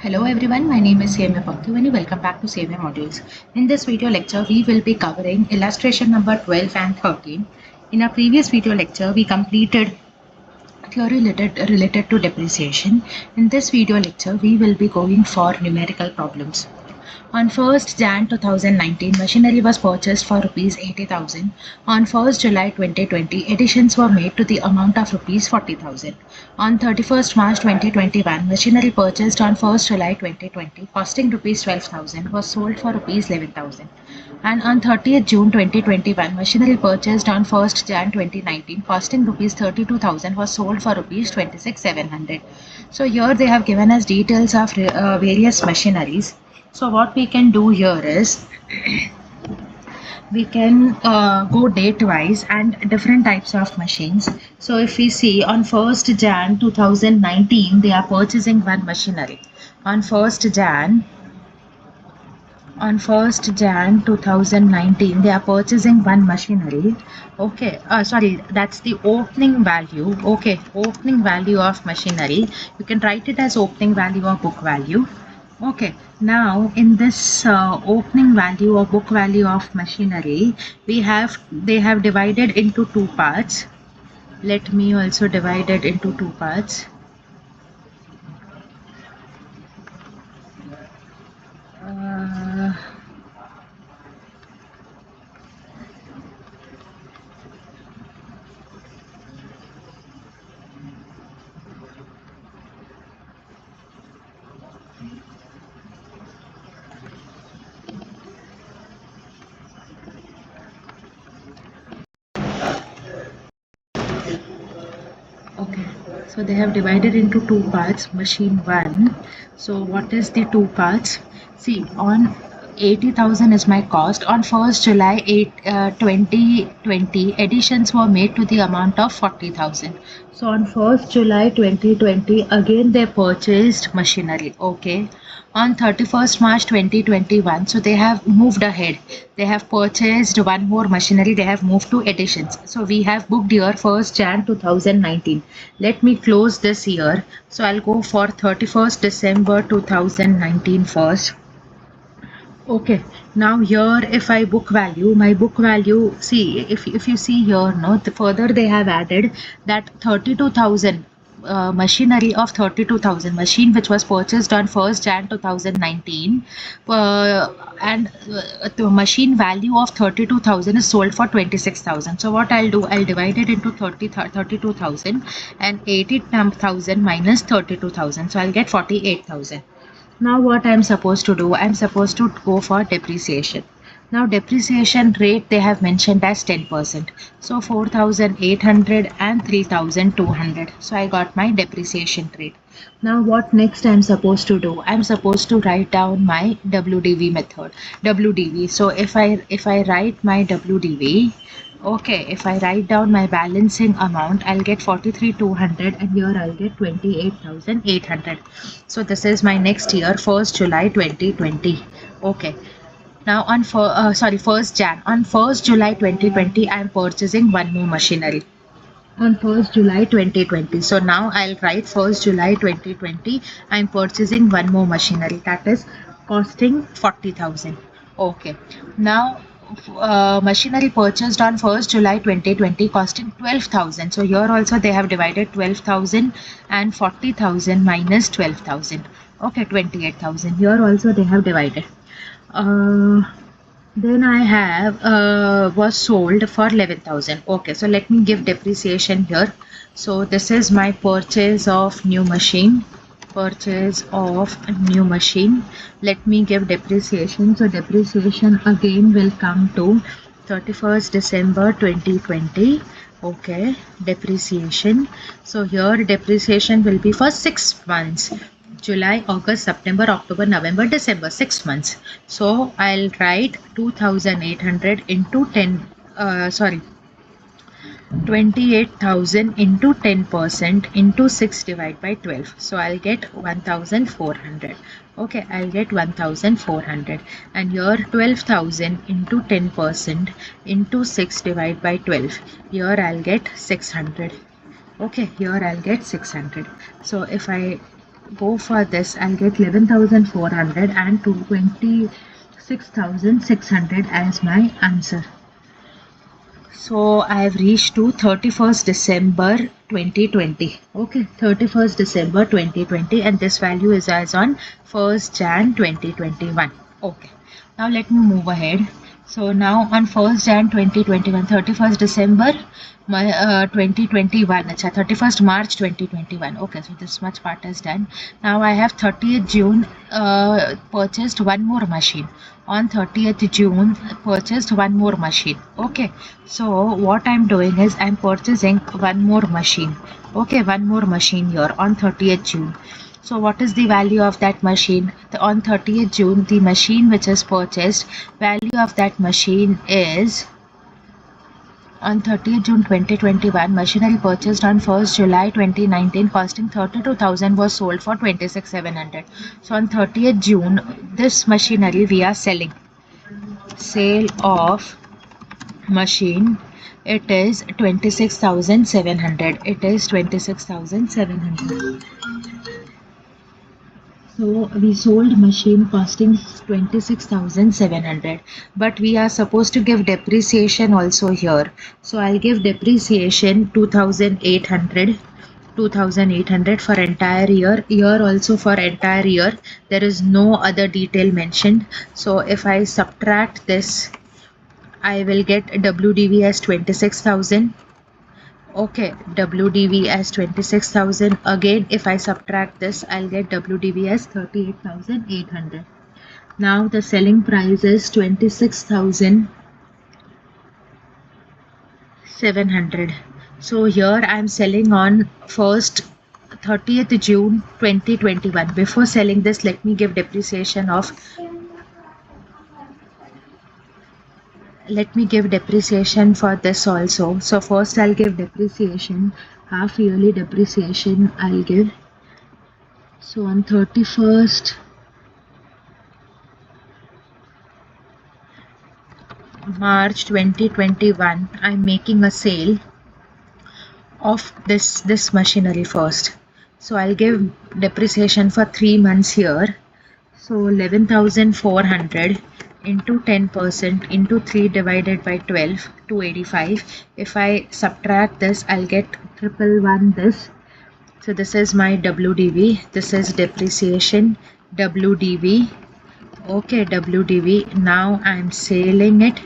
Hello everyone, my name is CMA. Welcome back to CMA modules. In this video lecture, we will be covering illustration number 12 and 13. In our previous video lecture, we completed theory related to depreciation. In this video lecture, we will be going for numerical problems. On 1st Jan 2019, machinery was purchased for Rs 80,000. On 1st July 2020, additions were made to the amount of Rs 40,000. On 31st March 2021, machinery purchased on 1st July 2020 costing Rs 12,000 was sold for Rs 11,000. And on 30th June 2021, machinery purchased on 1st Jan 2019 costing Rs 32,000 was sold for Rs 26,700. So here they have given us details of various machineries. So what we can do here is we can go date wise and different types of machines. So if we see on 1st Jan 2019 they are purchasing one machinery. On 1st Jan 2019 they are purchasing one machinery. Okay, sorry, that's the opening value. Okay, opening value of machinery. You can write it as opening value or book value. Okay, now in this opening value or book value of machinery, they have divided into two parts. Let me also divide it into two parts. Okay, so they have divided into two parts, machine 1. So what is the two parts? See, on 80,000 is my cost. On 1st July 2020, additions were made to the amount of 40,000. So on 1st July 2020, again they purchased machinery. Okay. On 31st March 2021, so they have moved ahead. They have purchased one more machinery. They have moved to additions. So we have booked here 1st Jan 2019. Let me close this year. So I'll go for 31st December 2019 first. Okay, now here if I book value, my book value, see, if you see here, no, further they have added that 32,000 machinery of 32,000 machine which was purchased on 1st Jan 2019 and the machine value of 32,000 is sold for 26,000. So what I'll do, I'll divide it into 32,000 and 80,000 minus 32,000. So I'll get 48,000. Now what I'm supposed to do, I'm supposed to go for depreciation. Now depreciation rate they have mentioned as 10%. So 4,800 and 3,200. So I got my depreciation rate. Now what next I'm supposed to do? I'm supposed to write down my WDV method. WDV. So if I write my WDV, okay, if I write down my balancing amount, I'll get 43,200 and here I'll get 28,800. So this is my next year, 1st July 2020. Okay. Now on 1st Jan. On 1st July 2020, I am purchasing one more machinery. On 1st July 2020. So now I'll write 1st July 2020. I am purchasing one more machinery that is costing 40,000. Okay. Now machinery purchased on 1st July 2020 costing 12,000. So here also they have divided 12,000 and 40,000 minus 12,000. Okay, 28,000. Here also they have divided. Then I have was sold for 11,000. Okay, so let me give depreciation here. So this is my purchase of new machine. Purchase of new machine. Let me give depreciation. So depreciation again will come to 31st December 2020. Okay, depreciation. So here depreciation will be for 6 months. July, August, September, October, November, December, 6 months. So I'll write 2,800 into 28,000 into 10% into 6 divided by 12. So I'll get 1,400. Okay, I'll get 1,400. And here 12,000 into 10% into 6 divided by 12. Here I'll get 600. Okay, here I'll get 600. So if I go for this, I'll get 11,400 and 26,600 as my answer. So I have reached to 31st December 2020. Okay, 31st December 2020, and this value is as on 1st Jan 2021. Okay, now let me move ahead. So now on 1st Jan 2021, 31st December 2021, 31st March 2021. Okay, so this much part is done. Now I have 30th June purchased one more machine. On 30th June purchased one more machine. Okay, so what I'm doing is I'm purchasing one more machine. Okay, one more machine here on 30th June. So what is the value of that machine? On 30th June, the machine which is purchased, value of that machine is on 30th June 2021, machinery purchased on 1st July 2019 costing 32,000 was sold for 26,700. So on 30th June, this machinery we are selling. Sale of machine, it is 26,700. It is 26,700. So we sold machine costing 26,700, but we are supposed to give depreciation also here. So I'll give depreciation 2,800. 2,800 for entire year. Here also for entire year there is no other detail mentioned. So if I subtract this, I will get WDV as 26,000. Okay, WDV as 26,000. Again, if I subtract this, I'll get WDV as 38,800. Now the selling price is 26,700. So here I'm selling on 30th June 2021. Before selling this, let me give depreciation of. Let me give depreciation for this also. So first I'll give depreciation, half yearly depreciation I'll give. So on 31st March 2021, I'm making a sale of this machinery first. So I'll give depreciation for 3 months here. So 11,400 into 10% into 3 divided by 12, 285. If I subtract this, I'll get 111 this. So this is my WDV. This is depreciation, WDV. Okay, WDV. Now I'm selling it.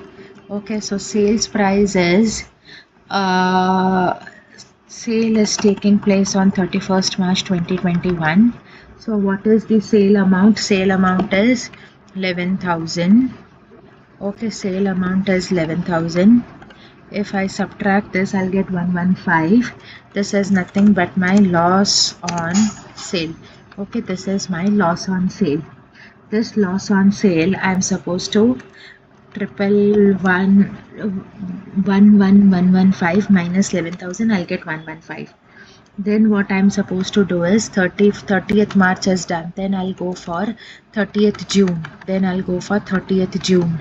Okay, so sales price is sale is taking place on 31st March 2021. So what is the sale amount? Sale amount is 11,000. Okay, sale amount is 11,000. If I subtract this, I'll get 115. This is nothing but my loss on sale. Okay, this is my loss on sale. This loss on sale, I'm supposed to 111,115 minus 11,000. I'll get 115. Then what I'm supposed to do is 30th March is done. Then I'll go for 30th June. Then I'll go for 30th June.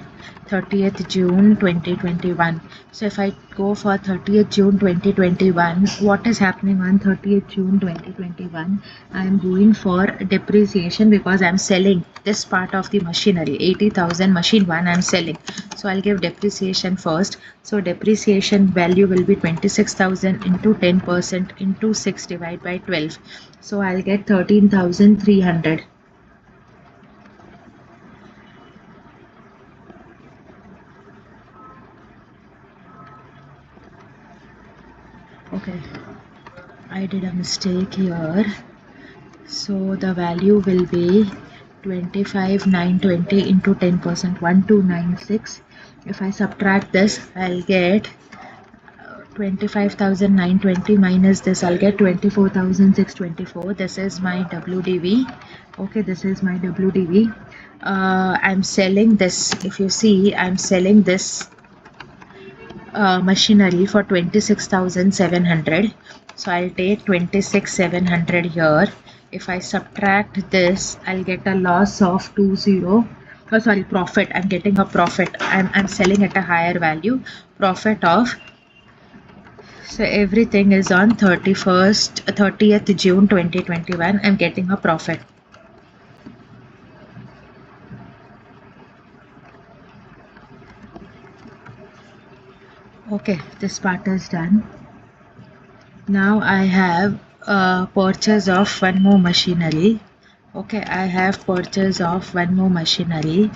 30th June 2021. So if I go for 30th June 2021, what is happening on 30th June 2021? I am going for depreciation because I am selling this part of the machinery. 80,000 machine 1 I am selling. So I'll give depreciation first. So depreciation value will be 26,000 into 10% into 6 divided by 12. So I'll get 13,300. Okay, I did a mistake here. So the value will be 25,920 into 10%, 1296. If I subtract this, I'll get 25,920 minus this, I'll get 24,624. This is my WDV. Okay, this is my WDV. I'm selling this. If you see, I'm selling this machinery for 26,700. So I'll take 26,700 here. If I subtract this, I'll get a loss of profit. I'm getting a profit. I'm selling at a higher value. Profit of So everything is on 30th June 2021. I'm getting a profit. Okay, this part is done. Now I have purchase of one more machinery. Okay, I have purchase of one more machinery.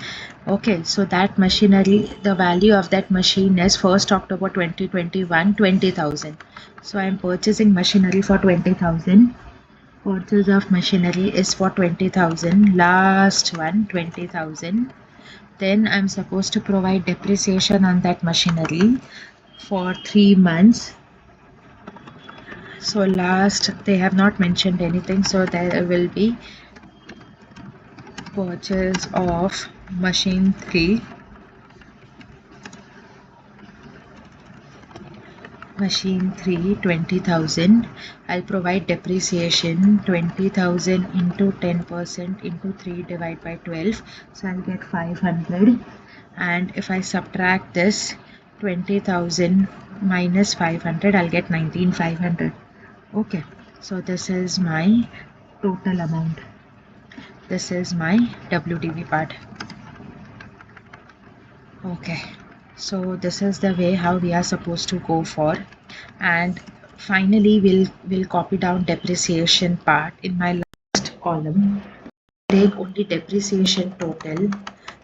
Okay, so that machinery, the value of that machine is 1st October 2021, 20,000. So I am purchasing machinery for 20,000. Purchase of machinery is for 20,000. Last one, 20,000. Then I'm supposed to provide depreciation on that machinery for 3 months. So last, they have not mentioned anything, so there will be purchase of machine 3, machine 3, 20,000. I'll provide depreciation 20,000 into 10% into 3 divided by 12, so I'll get 500. And if I subtract this 20,000 minus 500, I'll get 19,500. Okay, so this is my total amount. This is my WDV part. Okay, so this is the way how we are supposed to go for. And finally we'll copy down depreciation part in my last column. Take only depreciation total.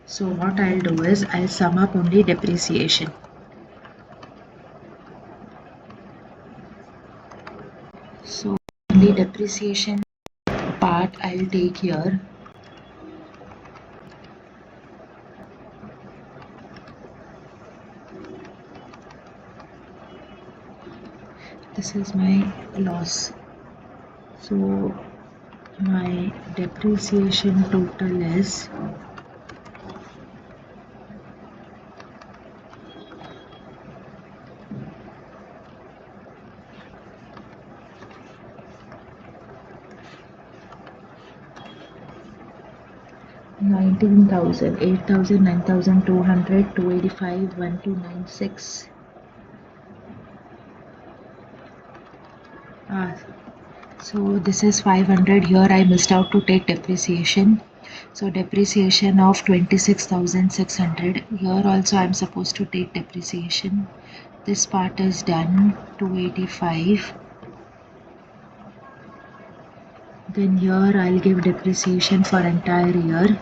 So what I'll do is I'll sum up only depreciation. So only depreciation part I'll take here. This is my loss. So my depreciation total is 19,000, 8,000, 9,200, 285, 1296. So this is 500. Here I missed out to take depreciation. So depreciation of 26,600. Here also I'm supposed to take depreciation. This part is done. 285. Then here I'll give depreciation for entire year.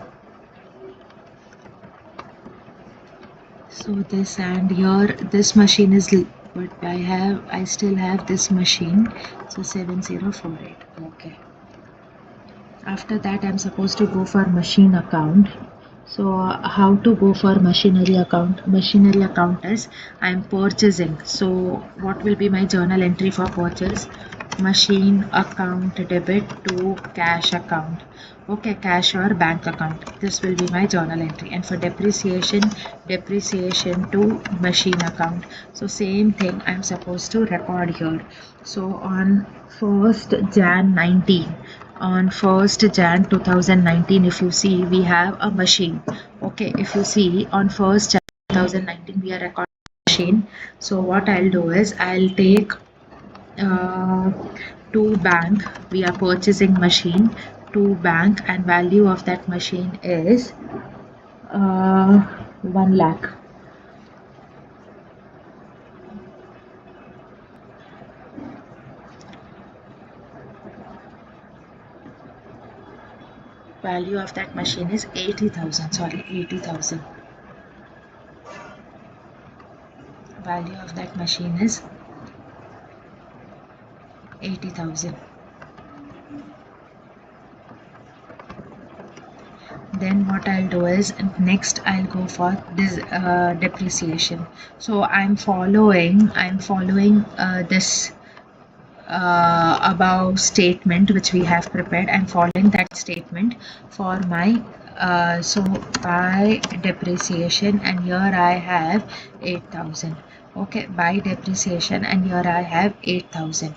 So this, and here this machine is, but I still have this machine, so 7048. Okay, after that I'm supposed to go for machine account. So how to go for machinery account? Machinery account is I'm purchasing. So what will be my journal entry for purchase? Machine account debit to cash account. Okay, cash or bank account. This will be my journal entry. And for depreciation to machine account. So same thing I'm supposed to record here. So on 1st Jan 19, on 1st Jan 2019, if you see, we have a machine. Okay, if you see on 1st Jan 2019 we are recording machine. So what I'll do is I'll take to bank. We are purchasing machine to bank, and value of that machine is 1 lakh. Value of that machine is 80,000. Sorry, 80,000. Value of that machine is 80,000. Then what I'll do is next I'll go for this depreciation. So I'm following this above statement which we have prepared. I'm following that statement for my so by depreciation, and here I have 8,000. Okay, by depreciation, and here I have 8,000.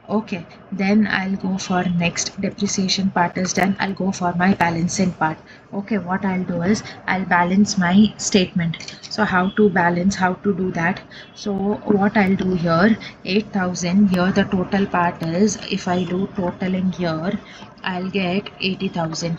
Okay, then I'll go for next. Depreciation part is done. I'll go for my balancing part. Okay, what I'll do is I'll balance my statement. So how to balance, how to do that. So what I'll do here, 8,000 here, the total part is, if I do totaling here, I'll get 80,000.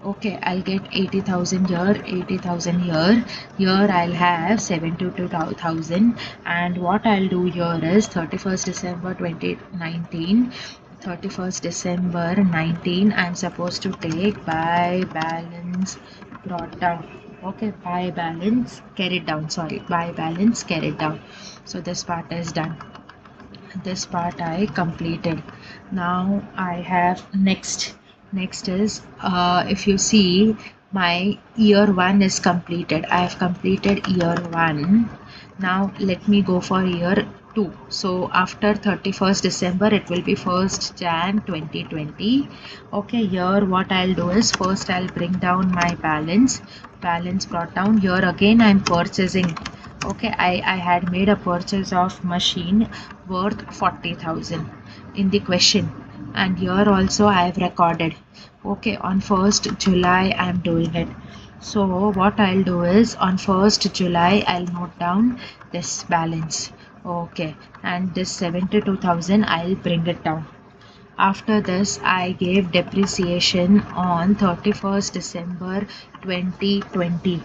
Okay, I'll get 80,000 here, 80,000 here. Here I'll have 72,000. And what I'll do here is 31st December 2019. 31st December 19, I'm supposed to take by balance brought down. Okay, by balance carried down. Sorry, by balance carried down. So this part is done. This part I completed. Now I have next is, if you see, my year 1 is completed. I have completed year 1. Now let me go for year 2. So after 31st December it will be 1st Jan 2020. Okay, here what I'll do is, first I'll bring down my balance brought down. Here again I'm purchasing. Okay, I had made a purchase of machine worth 40,000 in the question, and here also I have recorded. Okay, on 1st July I am doing it. So what I'll do is, on 1st July I'll note down this balance. Okay, and this 72,000 I'll bring it down. After this, I gave depreciation on 31st December 2020.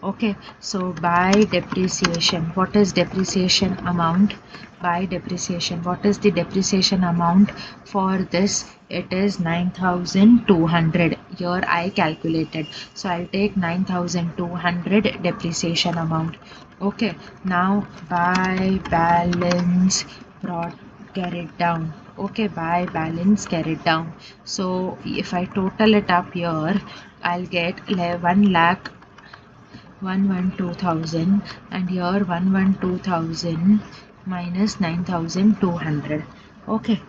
Okay, so by depreciation, what is depreciation amount? By depreciation, what is the depreciation amount for this? It is 9,200. Here I calculated. So I'll take 9,200 depreciation amount. Okay, now by balance brought carried down. Okay, by balance carried down. So if I total it up here, I'll get 1 lakh 112,000, and here 112,000 minus 9,200. Okay,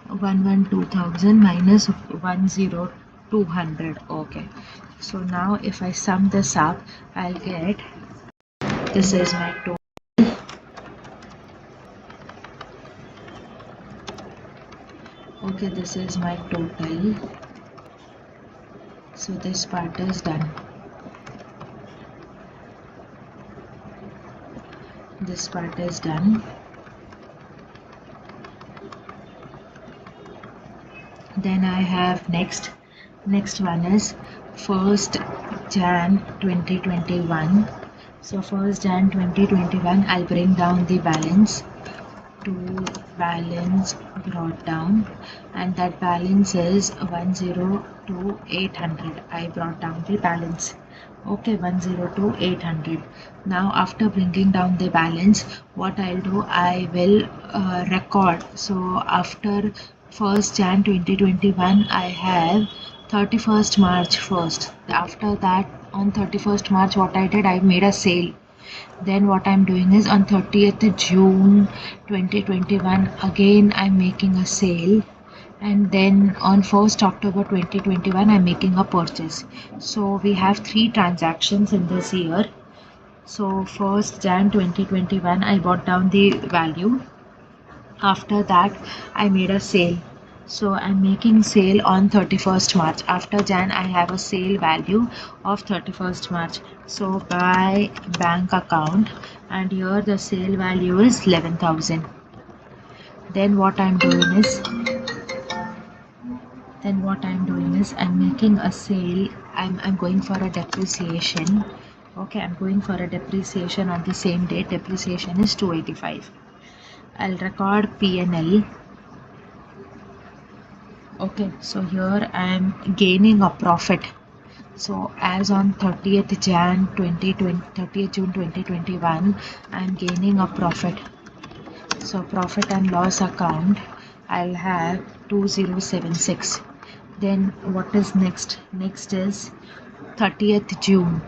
112,000 minus 10200. Okay, so now if I sum this up, I'll get, this is my total. Okay, this is my total. So this part is done. This part is done. Then I have next one is 1st Jan 2021. So 1st Jan 2021, I'll bring down the balance to balance brought down, and that balance is 102,800. I brought down the balance. Okay, 102,800. Now after bringing down the balance, what I'll do, I will record. So after 1st Jan 2021, I have 31st March 1st. After that, on 31st March, what I did, I made a sale. Then what I'm doing is, on 30th June 2021, again I'm making a sale, and then on 1st October 2021 I'm making a purchase. So we have 3 transactions in this year. So 1st Jan 2021 I brought down the value. After that I made a sale. So I'm making sale on 31st March. After Jan I have a sale value of 31st March. So by bank account, and here the sale value is 11,000. Then what I'm doing is, I'm making a sale. I'm going for a depreciation. Okay, I'm going for a depreciation on the same date. Depreciation is 285. I'll record P&L. Okay, so here I am gaining a profit. So as on 30th Jan 2020, 30th June 2021, I am gaining a profit. So profit and loss account, I'll have 2076. Then what is next? Next is 30th June.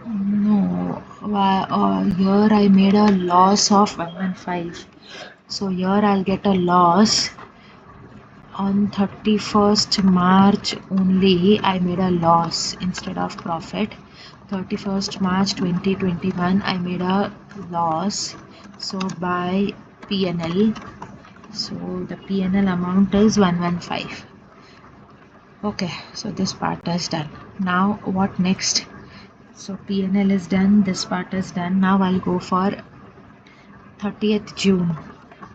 No, here I made a loss of 115. So here I'll get a loss on 31st March only I made a loss instead of profit. 31st March 2021 I made a loss, so by P&L, so the P&L amount is 115. Okay, so this part is done. Now what next? So P&L is done, this part is done. Now I'll go for 30th June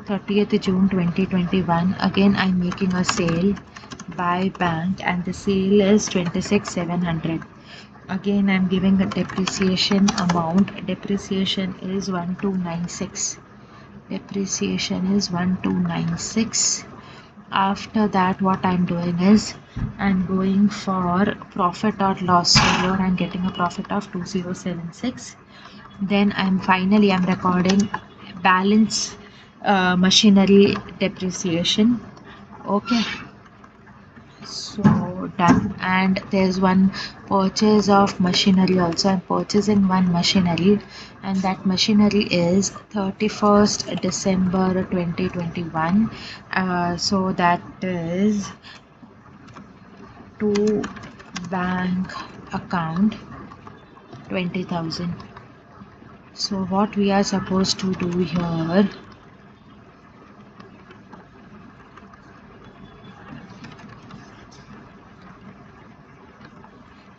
2021. Again I'm making a sale by bank and the sale is 26,700. Again I'm giving a depreciation amount. Depreciation is 1296. After that what I'm doing is I'm going for profit or loss. So here I'm getting a profit of 2076. Then I'm recording balance machinery depreciation. Okay, so done. And there's one purchase of machinery also. I'm purchasing one machinery and that machinery is 31st December 2021. So that is to bank account 20,000. So what we are supposed to do here,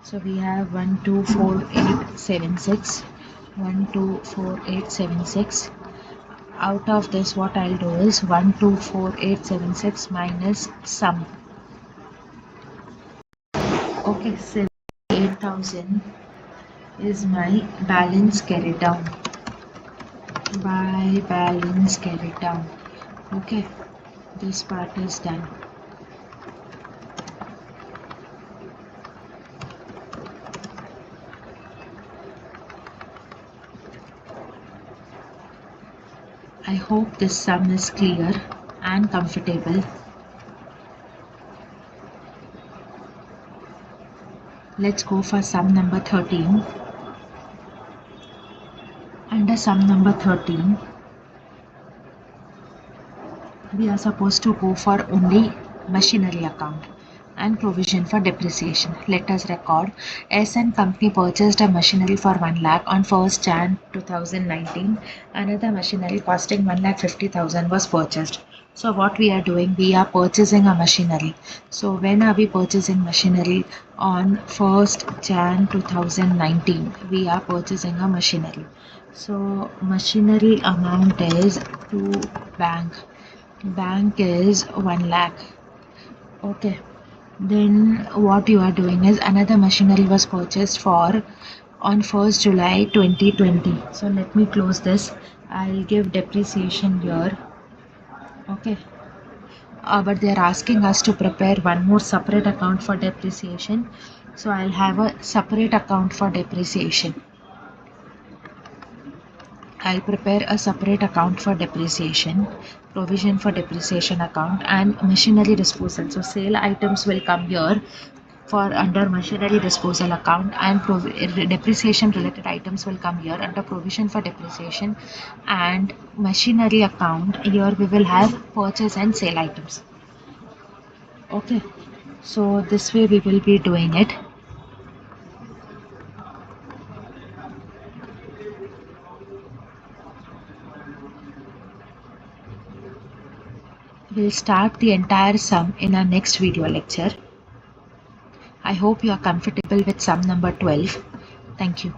so we have 124876. Out of this what I'll do is 124876 minus sum. Okay, so 8,000 is my balance carried down. Okay, this part is done. I hope this sum is clear and comfortable. Let's go for sum number 13. Under sum number 13, we are supposed to go for only machinery account and provision for depreciation. Let us record S&N company purchased a machinery for 1 lakh on 1st Jan 2019. Another machinery costing 1,50,000 was purchased. So what we are doing, we are purchasing a machinery. So when are we purchasing machinery? On 1st Jan 2019 we are purchasing a machinery. So machinery amount is to bank is 1 lakh. Okay, then what you are doing is another machinery was purchased for on 1st July 2020. So let me close this. I'll give depreciation here. Okay, but they're asking us to prepare one more separate account for depreciation. So I'll have a separate account for depreciation. I'll prepare a separate account for depreciation, provision for depreciation account, and machinery disposal. So sale items will come here for under machinery disposal account, and depreciation related items will come here under provision for depreciation and machinery account. Here we will have purchase and sale items. Okay, so this way we will be doing it. We'll start the entire sum in our next video lecture. I hope you are comfortable with sum number 12. Thank you.